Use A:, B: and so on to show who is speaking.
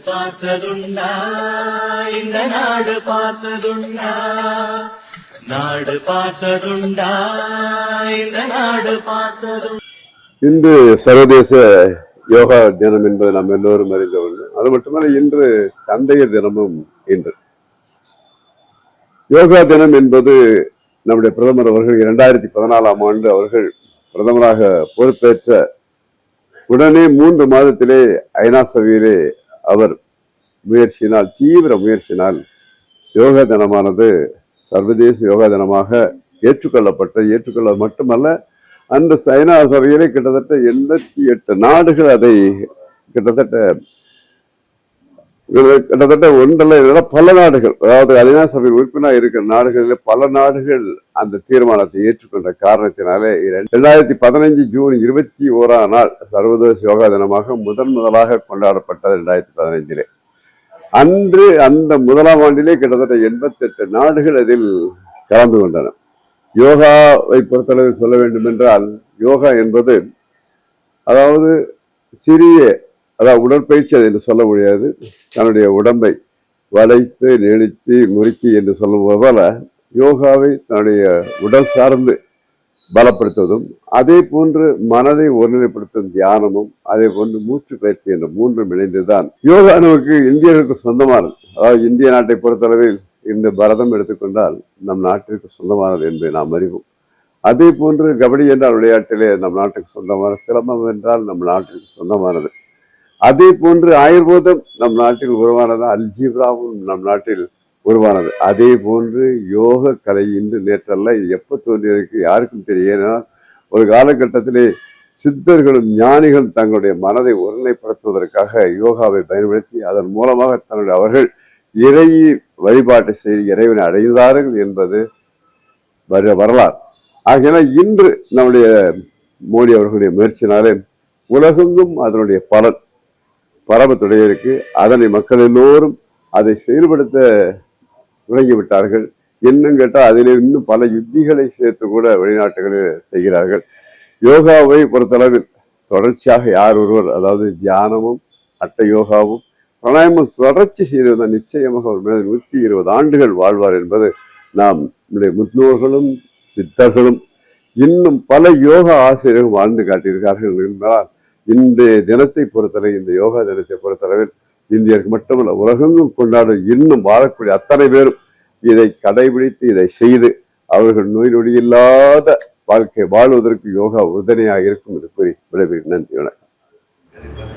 A: பார்த்ததுண்டா இந்த நாடு பார்த்ததுண்டா நாடு பார்த்ததுண்டா இந்த நாடு பார்த்ததுண்டா.
B: இன்று சர்வதேச யோகா தினம் என்பது நாம் எல்லோரும் அறிந்த ஒன்று. அது மட்டுமல்ல, இன்று தந்தையர் தினமும். இன்று யோகா தினம் என்பது நம்முடைய பிரதமர் அவர்கள் 2014ஆம் ஆண்டு அவர்கள் பிரதமராக பொறுப்பேற்ற உடனே 3 மாதத்திலே ஐநா சபையிலே அவர் முயற்சியினால், தீவிர முயற்சியினால் யோகா தினமானது சர்வதேச யோகா தினமாக ஏற்றுக்கொள்ள மட்டுமல்ல, அந்த ஐநா சபையிலே கிட்டத்தட்ட 88 நாடுகள் அதை கிட்டத்தட்ட ஒன்றல்ல பல நாடுகள், அதாவது ஐநா சபையில் உறுப்பினர் இருக்கிற நாடுகளில் பல நாடுகள் அந்த தீர்மானத்தை ஏற்றுக்கொண்ட காரணத்தினாலே 2015 ஜூன் 21ஆம் நாள் சர்வதேச யோகா தினமாக முதலாக கொண்டாடப்பட்டது 2015. அன்று அந்த முதலாம் ஆண்டிலே கிட்டத்தட்ட 88 நாடுகள் அதில் கலந்து கொண்டன. யோகாவை பொறுத்தளவில் சொல்ல வேண்டும் என்றால், யோகா என்பது அதாவது உடற்பயிற்சி என்று சொல்ல முடியாது. தன்னுடைய உடம்பை வளைத்து நெளித்து முறுக்கி என்று சொல்லும் போல யோகாவை தன்னுடைய உடல் சார்ந்து பலப்படுத்துவதும், அதே போன்று மனதை ஒருநிலைப்படுத்தும் தியானமும், அதே போன்று மூச்சு பயிற்சி என்ற 3 இணைந்துதான் யோகா நமக்கு இந்தியர்களுக்கு சொந்தமானது. அதாவது இந்திய நாட்டை பொறுத்தளவில் இந்த பரதம் எடுத்துக்கொண்டால் நம் நாட்டிற்கு சொந்தமானது என்பதை நாம் அறிவோம். அதே போன்று கபடி என்றால் விளையாட்டிலே நம் நாட்டுக்கு சொந்தமான, சிலம்பம் என்றால் நம் நாட்டிற்கு சொந்தமானது. அதே போன்று ஆயுர்வேதம் நம் நாட்டில் உருவானது, அல்ஜீப்ராவும் நம் நாட்டில் உருவானது. அதே போன்று யோக கலை இன்று நேற்றல்ல, இது எப்ப தோன்றியதற்கு யாருக்கும் தெரியும். ஏன்னா ஒரு காலகட்டத்திலே சித்தர்களும் ஞானிகளும் தங்களுடைய மனதை ஒருநிலைப்படுத்துவதற்காக யோகாவை பயன்படுத்தி அதன் மூலமாக அவர்கள் இறை வழிபாட்டை செய்து இறைவனை அடைந்தார்கள் என்பது வரலாறு. ஆகையால இன்று நம்முடைய மோடி அவர்களுடைய முயற்சினாலே உலகெங்கும் அதனுடைய பலன் பரவத்துடைய இருக்கு. அதனை மக்கள் எல்லோரும் அதை செயல்படுத்த தொடங்கிவிட்டார்கள். இன்னும் கேட்டால் அதிலே இன்னும் பல யுத்திகளை சேர்த்து கூட வெளிநாட்டுகளில் செய்கிறார்கள். யோகாவை பொறுத்தளவில் தொடர்ச்சியாக யார் ஒருவர், அதாவது தியானமும் அட்ட யோகாவும் பிராணாயாமம் தொடர்ச்சி செய்திருந்தால் நிச்சயமாக ஒரு மனிதன் 120 ஆண்டுகள் வாழ்வார் என்பது நாம் நம்முடைய முன்னோர்களும் சித்தர்களும் இன்னும் பல யோகா ஆசிரியர்கள் வாழ்ந்து காட்டியிருக்கார்கள் என்றால், இந்த தினத்தை பொறுத்தவரை, இந்த யோகா தினத்தை பொறுத்தளவில் இந்தியருக்கு மட்டுமல்ல உலகெங்கும் கொண்டாடும் இன்னும் வாழக்கூடிய அத்தனை பேரும் இதை கடைபிடித்து இதை செய்து அவர்கள் நோய் நொடி இல்லாத வாழ்க்கை வாழ்வதற்கு யோகா உறுதுணையாக இருக்கும் என்று கூறி விடைபெறுகிறேன். நன்றி, வணக்கம்.